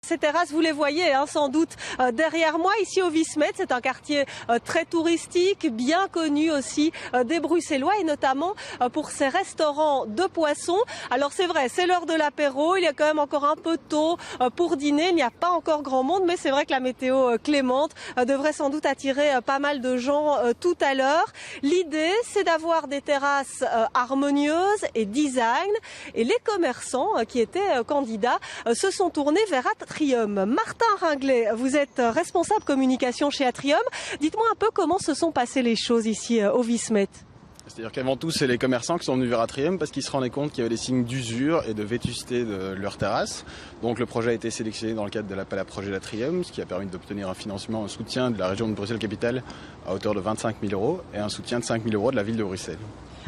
Ces terrasses, vous les voyez sans doute derrière moi, ici au Viesmet. C'est un quartier très touristique, bien connu aussi des Bruxellois et notamment pour ses restaurants de poissons. Alors c'est vrai, c'est l'heure de l'apéro, il y a quand même encore un peu tôt pour dîner, il n'y a pas encore grand monde, mais c'est vrai que la météo clémente devrait sans doute attirer pas mal de gens tout à l'heure. L'idée, c'est d'avoir des terrasses harmonieuses et design, et les commerçants qui étaient candidats se sont tournés vers Atrium. Martin Ringlet, vous êtes responsable communication chez Atrium. Dites-moi un peu comment se sont passées les choses ici au Viesmet. C'est-à-dire qu'avant tout, c'est les commerçants qui sont venus vers Atrium parce qu'ils se rendaient compte qu'il y avait des signes d'usure et de vétusté de leur terrasse. Donc le projet a été sélectionné dans le cadre de l'appel à projet d'Atrium, ce qui a permis d'obtenir un financement, un soutien de la région de Bruxelles-Capitale à hauteur de 25 000 € et un soutien de 5 000 € de la ville de Bruxelles.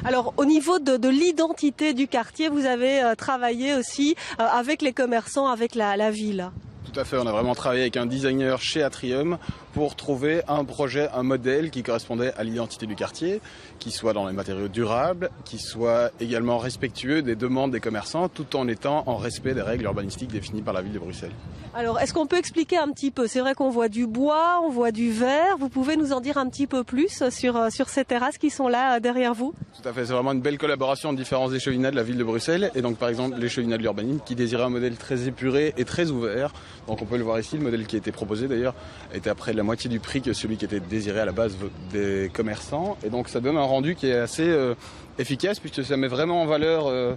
Alors au niveau de l'identité du quartier, vous avez travaillé aussi avec les commerçants, avec la ville. Tout à fait, on a vraiment travaillé avec un designer chez Atrium pour trouver un projet, un modèle qui correspondait à l'identité du quartier, qui soit dans les matériaux durables, qui soit également respectueux des demandes des commerçants, tout en étant en respect des règles urbanistiques définies par la ville de Bruxelles. Alors, est-ce qu'on peut expliquer un petit peu? C'est vrai qu'on voit du bois, on voit du verre. Vous pouvez nous en dire un petit peu plus sur ces terrasses qui sont là derrière vous? Tout à fait, c'est vraiment une belle collaboration de différents échevinats de la ville de Bruxelles. Et donc, par exemple, l'échevinat de l'urbanisme qui désirait un modèle très épuré et très ouvert. Donc, on peut le voir ici, le modèle qui a été proposé d'ailleurs était à près de la moitié du prix que celui qui était désiré à la base des commerçants. Et donc, ça donne un rendu qui est assez efficace puisque ça met vraiment en valeur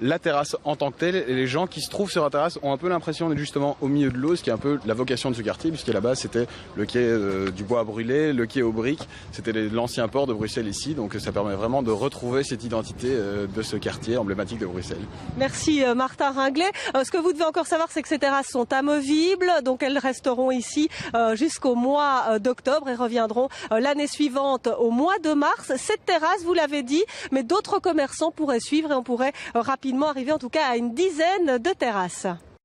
la terrasse en tant que telle, et les gens qui se trouvent sur la terrasse ont un peu l'impression d'être justement au milieu de l'eau, ce qui est un peu la vocation de ce quartier, puisqu'à la base c'était le quai du bois à brûler, le quai aux briques, c'était l'ancien port de Bruxelles ici, donc ça permet vraiment de retrouver cette identité de ce quartier emblématique de Bruxelles. Merci Martin Ringlet. Ce que vous devez encore savoir, c'est que ces terrasses sont amovibles, donc elles resteront ici jusqu'au mois d'octobre et reviendront l'année suivante au mois de mars. Cette terrasse, vous l'avez dit, mais d'autres commerçants pourraient suivre et on pourrait rapidement arriver en tout cas à une dizaine de terrasses.